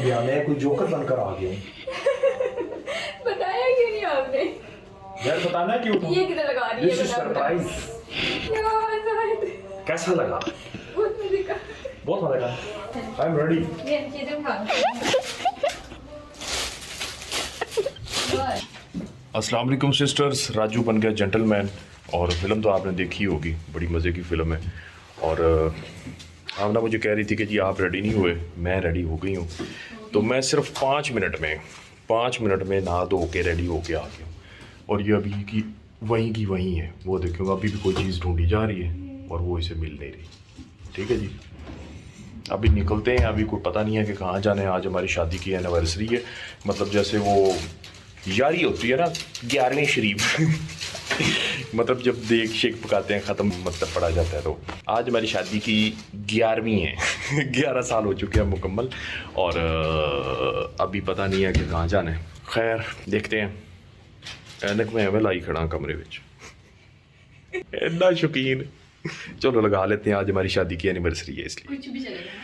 गया, मैं कोई जोकर बनकर आ गया हूँ। बताया क्यों नहीं आपने? यार बताना क्यों? ये किधर लगा रही है? सरप्राइज। कैसा लगा? बहुत मजे का। बहुत मजा लगा। I am ready. ये चीजें खा। अस्सलाम वालेकुम सिस्टर्स, राजू बन गया जेंटलमैन। और फिल्म तो आपने देखी होगी, बड़ी मज़े की फ़िल्म है। और आमना मुझे कह रही थी कि जी आप रेडी नहीं हुए, मैं रेडी हो गई हूँ। तो मैं सिर्फ 5 मिनट में नहा धो के रेडी होके आ गया हूँ। और ये अभी की वहीं है, वो देखो अभी भी कोई चीज़ ढूंढी जा रही है और वो इसे मिल नहीं रही। ठीक है जी, अभी निकलते हैं। अभी कोई पता नहीं है कि कहाँ जाना है। आज हमारी शादी की एनिवर्सरी है, मतलब जैसे वो यारी होती है ना, 11वीं शरीफ मतलब जब देख शेक पकाते हैं ख़त्म मतलब पड़ा जाता है। तो आज हमारी शादी की 11वीं है 11 साल हो चुके हैं मुकम्मल। और अभी पता नहीं है कि कहाँ जाना है। खैर देखते हैं। ऐनक में हमें लाई खड़ा कमरे विच इतना शौकीन। चलो लगा लेते हैं, आज हमारी शादी की एनिवर्सरी है इसलिए कुछ भी चलेगा।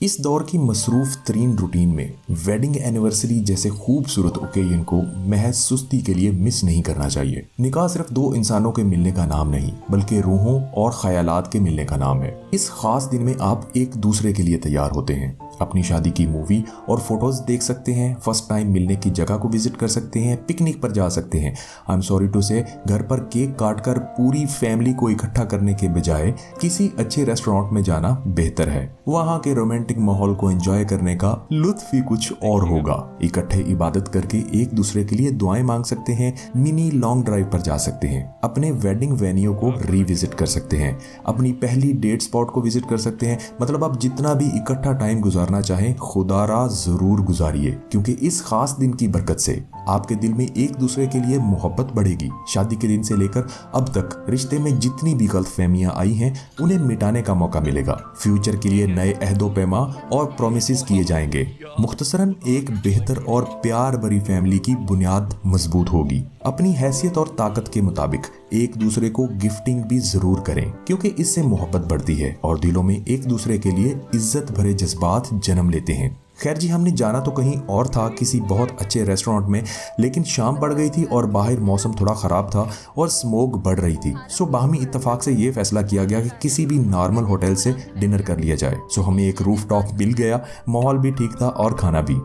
इस दौर की मसरूफ तरीन रूटीन में वेडिंग एनिवर्सरी जैसे खूबसूरत ओकेजन को महज सुस्ती के लिए मिस नहीं करना चाहिए। निकाह सिर्फ दो इंसानों के मिलने का नाम नहीं, बल्कि रूहों और ख्यालात के मिलने का नाम है। इस खास दिन में आप एक दूसरे के लिए तैयार होते हैं, अपनी शादी की मूवी और फोटोज देख सकते हैं, फर्स्ट टाइम मिलने की जगह को विजिट कर सकते हैं, पिकनिक पर जा सकते हैं। आई एम सॉरी टू से घर पर केक काटकर पूरी फैमिली को इकट्ठा करने के बजाय किसी अच्छे रेस्टोरेंट में जाना बेहतर है। वहाँ के रोमांटिक माहौल को एंजॉय करने का लुत्फ ही कुछ और होगा। इकट्ठे इबादत करके एक दूसरे के लिए दुआएं मांग सकते हैं, मिनी लॉन्ग ड्राइव पर जा सकते हैं, अपने वेडिंग वेन्यू को रिविजिट कर सकते हैं, अपनी पहली डेट स्पॉट को विजिट कर सकते हैं। मतलब आप जितना भी इकट्ठा टाइम गुजारना चाहें, खुदारा जरूर गुजारिए, क्योंकि इस खास दिन की बरकत से आपके दिल में एक दूसरे के लिए मोहब्बत बढ़ेगी। शादी के दिन से लेकर अब तक रिश्ते में जितनी भी गलतफहमियां आई हैं, उन्हें मिटाने का मौका मिलेगा। फ्यूचर के लिए नए अहदो पैमा और प्रोमिसेस किए जाएंगे। मुख्तसरन एक बेहतर और प्यार भरी फैमिली की बुनियाद मजबूत होगी। अपनी हैसियत और ताकत के मुताबिक एक दूसरे को गिफ्टिंग भी जरूर करें, क्योंकि इससे मोहब्बत बढ़ती है और दिलों में एक दूसरे के लिए इज्जत भरे जज्बात जन्म लेते हैं। खैर जी, हमने जाना तो कहीं और था, किसी बहुत अच्छे रेस्टोरेंट में, लेकिन शाम पड़ गई थी और बाहर मौसम थोड़ा ख़राब था और स्मोक बढ़ रही थी। सो बाहमी इत्तेफाक से ये फैसला किया गया कि किसी भी नॉर्मल होटल से डिनर कर लिया जाए। सो हमें एक रूफ टॉप मिल गया, माहौल भी ठीक था और खाना भी।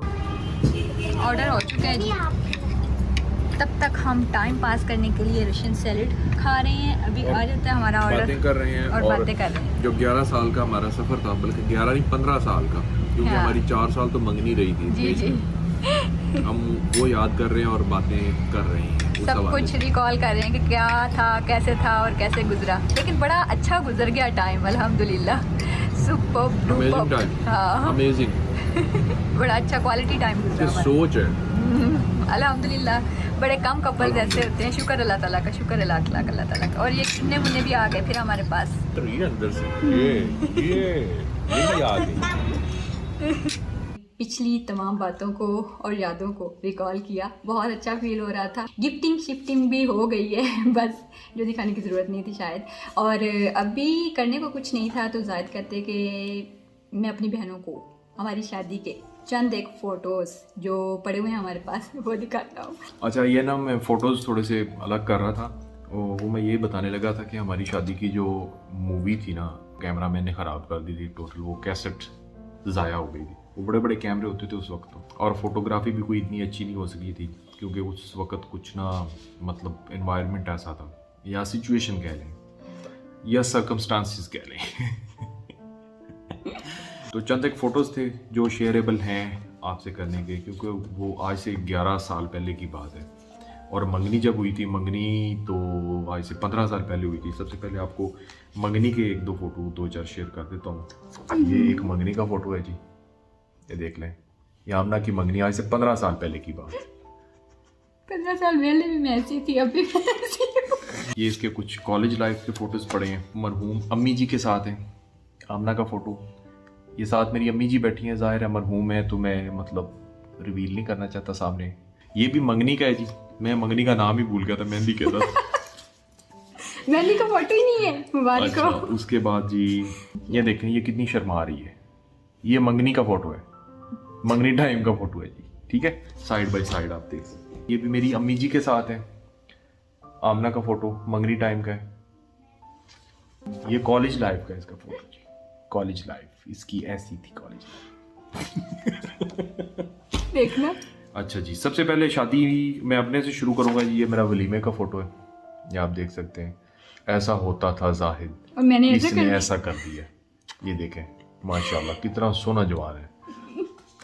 ऑर्डर हो चुका है जी। तब तक हम टाइम पास करने के लिए रशियन सैलेड खा रहे हैं। अभी आ जाता है हमारा ऑर्डर, बातें कर रहे हैं और बातें कर रहे हैं। जो 11 साल का हमारा सफ़र था, बल्कि 11 नहीं 15 साल का, क्योंकि हाँ। हमारी 4 साल तो मंगनी रही थी। जी जी, हम वो याद कर रहे हैं और बातें कर रहे हैं उस सब हवाले कुछ से। रिकॉल कर रहे हैं कि क्या था, कैसे था और कैसे गुजरा। लेकिन बड़ा अच्छा गुजर गया टाइम, अल्हम्दुलिल्लाह। Super amazing duper. टाइम, हाँ, अमेजिंग। बड़ा अच्छा क्वालिटी टाइम गुजरा हमारा। सोच है। अल्हम्दुलिल्लाह। बड़े कम कपल ऐसे होते हैं, शुक्र अल्लाह ताला का, शुक्र अल्लाह ताला का। और ये किन्ने मुन्ने भी आ गए फिर हमारे पास। तो ये अंदर से ये भी आ गई। पिछली तमाम बातों को और यादों को रिकॉल किया, बहुत अच्छा फील हो रहा था। गिफ्टिंग शिफ्टिंग भी हो गई है, बस जो दिखाने की ज़रूरत नहीं थी शायद। और अभी करने को कुछ नहीं था, तो जाहिर करते कि मैं अपनी बहनों को हमारी शादी के चंद एक फ़ोटोज़ जो पड़े हुए हैं हमारे पास वो दिखाता हूँ। अच्छा, ये ना मैं फ़ोटोज़ थोड़े से अलग कर रहा था। वो मैं ये बताने लगा था कि हमारी शादी की जो मूवी थी ना, कैमरा मैंने ख़राब कर दी थी टोटल। वो कैसेट ज़ाया हो गई थी। वो बड़े बड़े कैमरे होते थे उस वक्त तो, और फोटोग्राफी भी कोई इतनी अच्छी नहीं हो सकी थी, क्योंकि उस वक्त कुछ ना मतलब एनवायरनमेंट ऐसा था, या सिचुएशन कह लें या सर्कमस्टांसिस कह लें। तो चंद एक फ़ोटोज़ थे जो शेयरेबल हैं आपसे करने के, क्योंकि वो आज से 11 साल पहले की बात है। और मंगनी जब हुई थी, मंगनी तो आज से 15 साल पहले हुई थी। सबसे पहले आपको मंगनी के 1-2 फ़ोटो 2-4 शेयर कर देता हूँ। ये एक मंगनी का फ़ोटो है जी, ये देख लें। ये आमना की मंगनी आज से 15 साल पहले की बात। 15 साल पहले भी मैं ऐसी थी, अभी मैं ऐसी हूँ। ये इसके कुछ कॉलेज लाइफ के फ़ोटोज़ पड़े हैं। मरहूम अम्मी जी के साथ हैं आमना का फ़ोटो। ये साथ मेरी अम्मी जी बैठी हैं। ज़ाहिर है मरहूम है तो मैं मतलब रिवील नहीं करना चाहता सामने। ये भी मंगनी का है जी। मैं मंगनी का नाम ही भूल गया था, मेहंदी कहता था। मेहंदी का फोटो ही नहीं है, मुबारक अच्छा, हो। उसके बाद जी ये देखें, ये कितनी शर्मा रही है। ये मंगनी का फ़ोटो है। मंगनी टाइम का फोटो है जी, ठीक है, साइड बाय साइड आप देख सकते हैं। ये भी मेरी अम्मी जी के साथ है, आमना का फोटो मंगनी टाइम का है। ये कॉलेज लाइफ का इसका फोटो जी, कॉलेज लाइफ इसकी ऐसी थी कॉलेज लाइफ। देखना। अच्छा जी, सबसे पहले शादी मैं अपने से शुरू करूंगा जी। ये मेरा वलीमे का फोटो है, ये आप देख सकते हैं। ऐसा होता था जाहिद, और मैंने ऐसा इसने कर ऐसा कर दिया। ये देखें माशाल्लाह कितना सोना जवान है,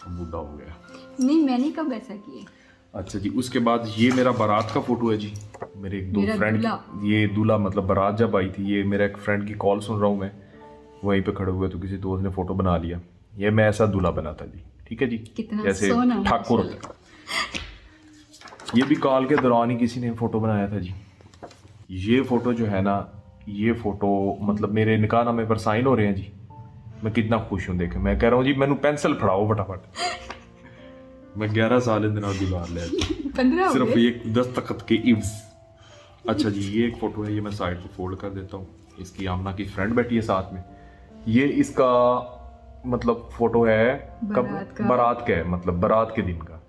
बूढ़ा हो गया। नहीं, मैंने कब ऐसा किया। अच्छा जी, उसके बाद ये मेरा बारात का फोटो है जी। मेरे एक दो मेरा फ्रेंड, दूल्हा। ये दूल्हा मतलब बारात जब आई थी, ये मेरा एक फ्रेंड की कॉल सुन रहा हूँ मैं, वहीं पे खड़े हुए तो किसी दोस्त ने फोटो बना लिया। ये मैं ऐसा दूल्हा बना था जी, ठीक है जी, कितना जैसे सोना ठाकुर होता है। ये भी कॉल के दौरान ही किसी ने फोटो बनाया था जी। ये फोटो जो है ना, ये फोटो मतलब मेरे निकाहनामे पर साइन हो रहे हैं जी। मैं कितना खुश हूँ देखे, मैं कह रहा हूँ जी मैनू पेंसिल फड़ाओ फटाफट। मैं 11 साल इन दिनों दिला लिया 15 हो सिर्फ गए। एक दस्तखत के इव्स। अच्छा जी, ये एक फोटो है, ये मैं साइड पे फोल्ड कर देता हूँ। इसकी आमना की फ्रेंड बैठी है साथ में। ये इसका मतलब फोटो है बारात का। बारात का है, मतलब बारात के दिन का।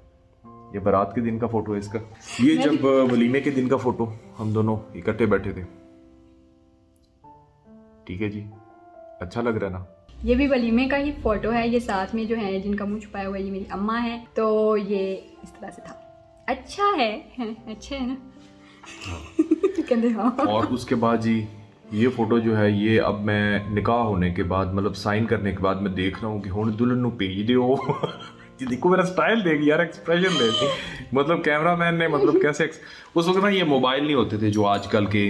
ये बारात के दिन का फोटो है इसका। ये जब वलीमे के दिन का फोटो, हम दोनों इकट्ठे बैठे थे, ठीक है जी, अच्छा लग रहा है ना। ये भी वलीमे का ही फोटो है। ये साथ में जो है जिनका मुंह छुपाया हुआ है, ये मेरी अम्मा है। तो ये इस तरह से था। अच्छा है अच्छा है ना। कहते हाँ। और उसके बाद जी ये फोटो जो है, ये अब मैं निकाह होने के बाद मतलब साइन करने के बाद मैं देख रहा हूँ कि हुण दुल्हन नूं भेज दिओ। ये देखो मेरा स्टाइल देख यार, एक्सप्रेशन देख। मतलब कैमरामैन ने मतलब कैसे उस वक्त ना ये मोबाइल नहीं होते थे जो आजकल के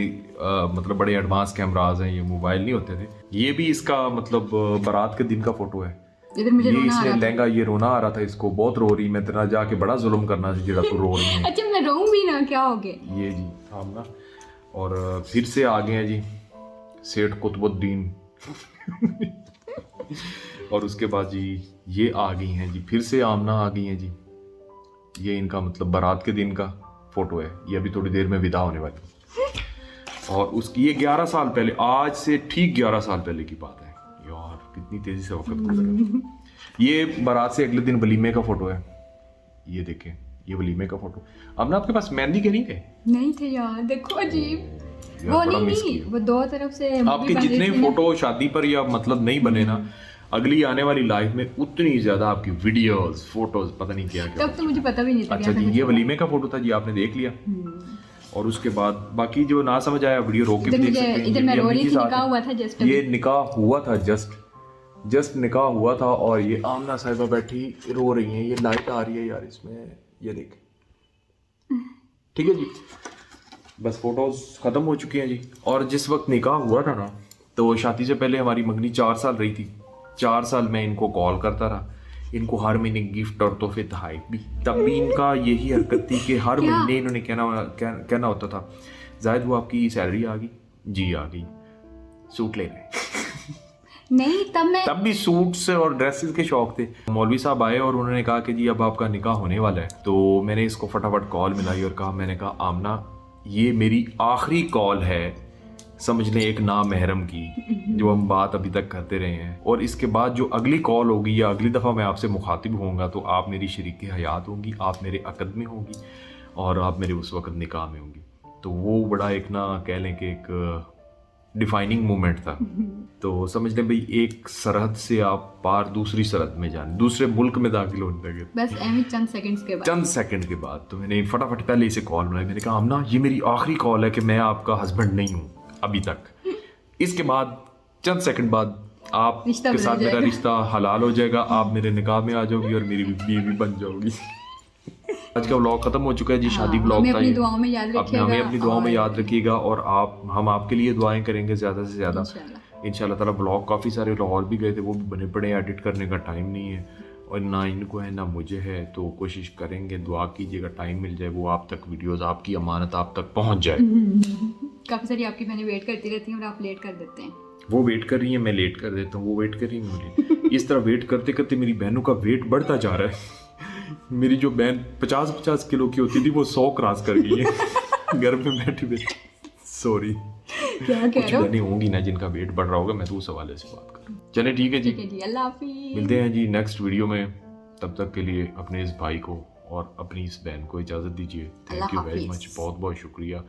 मतलब बड़े एडवांस कैमराज हैं, ये मोबाइल नहीं होते थे। ये भी इसका मतलब बारात के दिन का फोटो है। इधर मुझे ये रोना आ इसने रहा था। लहंगा, ये रोना आ रहा था इसको, बहुत रो रही, मैं तेरा जाके बड़ा जुल्म करना ਸੀ ਜਿਹੜਾ तू रो रही है। अच्छा, मैं रोऊं भी ना, क्या हो गया। ये जी आमना। और फिर से आ गए हैं जी सेठ कुतुबुद्दीन। और उसके बाद जी ये आ गई हैं जी, फिर से आमना आ गई हैं जी। ये इनका मतलब बारात के दिन का फोटो है। ये अभी थोड़ी देर में विदा होने वाली। और उसकी ये 11 साल पहले, आज से ठीक 11 साल पहले की बात है यार, कितनी तेजी से वक्त गुजर रहा है। ये बारात से अगले दिन वलीमे का फोटो है। ये देखें, ये वलीमे का फोटो। अब ना आपके पास मेहंदी के नहीं थे? नहीं थे यार, देखो अजीब। यार, वो बड़ा नहीं मिस नहीं, किया। वो दो तरफ से आपके बन रही जितने थी ना। फोटो शादी पर या मतलब नहीं बने ना, अगली आने वाली लाइफ में उतनी ज्यादा आपकी वीडियोस फोटोज पता नहीं क्या क्या। तब तो मुझे पता भी नहीं था। अच्छा जी, ये वलीमे का फोटो था जी, आपने देख लिया। और उसके बाद बाकी जो ना समझ आया वीडियो रोक के भी देख सकते हैं। इधर ये मैं भी रो अम्मी रही के थी, साथ निकाह है। हुआ था जस्ट। ये निकाह हुआ था, जस्ट निकाह हुआ था। और ये आमना साहिबा बैठी रो रही हैं। ये लाइट आ रही है यार इसमें, ये देख, ठीक है जी। बस फोटोज खत्म हो चुकी हैं जी। और जिस वक्त निकाह हुआ था ना, तो शादी से पहले हमारी मंगनी 4 साल रही थी। 4 साल मैं इनको कॉल करता रहा, इनको हर महीने गिफ्ट और तोहफे तहाइफ भी। तब भी इनका यही हरकत थी कि हर क्या? महीने इन्होंने कहना होता था, जाहिद वो आपकी सैलरी आ गई जी, आ गई, सूट ले रहे। नहीं, तब भी सूट्स और ड्रेसेस के शौक थे। मौलवी साहब आए और उन्होंने कहा कि जी अब आपका निकाह होने वाला है। तो मैंने इसको फटाफट कॉल मिलाई और कहा, मैंने कहा आमना ये मेरी आखिरी कॉल है, समझ लें एक नामहरम की, जो हम बात अभी तक करते रहे हैं। और इसके बाद जो अगली कॉल होगी या अगली दफ़ा मैं आपसे मुखातिब होऊंगा तो आप मेरी शरीक हयात होंगी, आप मेरे अक़द में होंगी और आप मेरे उस वक़्त निकाह में होंगी। तो वो बड़ा एक ना कह लें कि एक डिफाइनिंग मोमेंट था। तो समझ लें भाई एक सरहद से आप पार दूसरी सरहद में जाने, दूसरे मुल्क में दाखिल होने लगे बस एमी चंद सेकंड्स के बाद। चंद सेकंड के बाद। तो मैंने फटाफट पहले इसे कॉल बनाई। मैंने कहा आमना ये मेरी आखिरी कॉल है कि मैं आपका हस्बैंड नहीं हूँ अभी तक। इसके बाद चंद सेकंड बाद आप रिश्ता के बदल साथ मेरा जाएगा। रिश्ता हलाल हो जाएगा, आप मेरे निकाह में आ जाओगी और मेरी बीवी बन जाओगी। आज का व्लॉग खत्म हो चुका है जी, शादी व्लॉग हमें था अपनी ये। दुआओं में याद रखिएगा। हमें अपनी दुआओं में और याद रखिएगा और हम आपके लिए दुआएं करेंगे ज़्यादा से ज़्यादा इंशाल्लाह ताला। व्लॉग काफ़ी सारे लाहौर भी गए थे, वो भी बने पड़े, एडिट करने का टाइम नहीं है और ना इनको है ना मुझे है। तो कोशिश करेंगे, दुआ कीजिएगा टाइम मिल जाए, वो आप तक वीडियोस, आपकी अमानत आप तक पहुंच जाए। काफ़ी सारी आपकी बहनें वेट करती रहती हैं और आप लेट कर देते हैं। वो वेट कर रही है, मैं लेट कर देता हूँ, वो वेट कर रही है, मैं लेट। इस तरह वेट करते करते मेरी बहनों का वेट बढ़ता जा रहा है। मेरी जो बहन 50-50 किलो की होती थी वो 100 क्रॉस कर गई है घर में बैठी बैठी। सॉरी, क्या कह कुछ रहे हो? बहनें होंगी ना जिनका वेट बढ़ रहा होगा, मैं तो उस हवाले से बात करूँ। चले ठीक है जी, ठीक है जी, अल्लाह हाफिज़। मिलते हैं जी नेक्स्ट वीडियो में। तब तक के लिए अपने इस भाई को और अपनी इस बहन को इजाज़त दीजिए। थैंक यू वेरी हाफिज़। मच, बहुत बहुत शुक्रिया।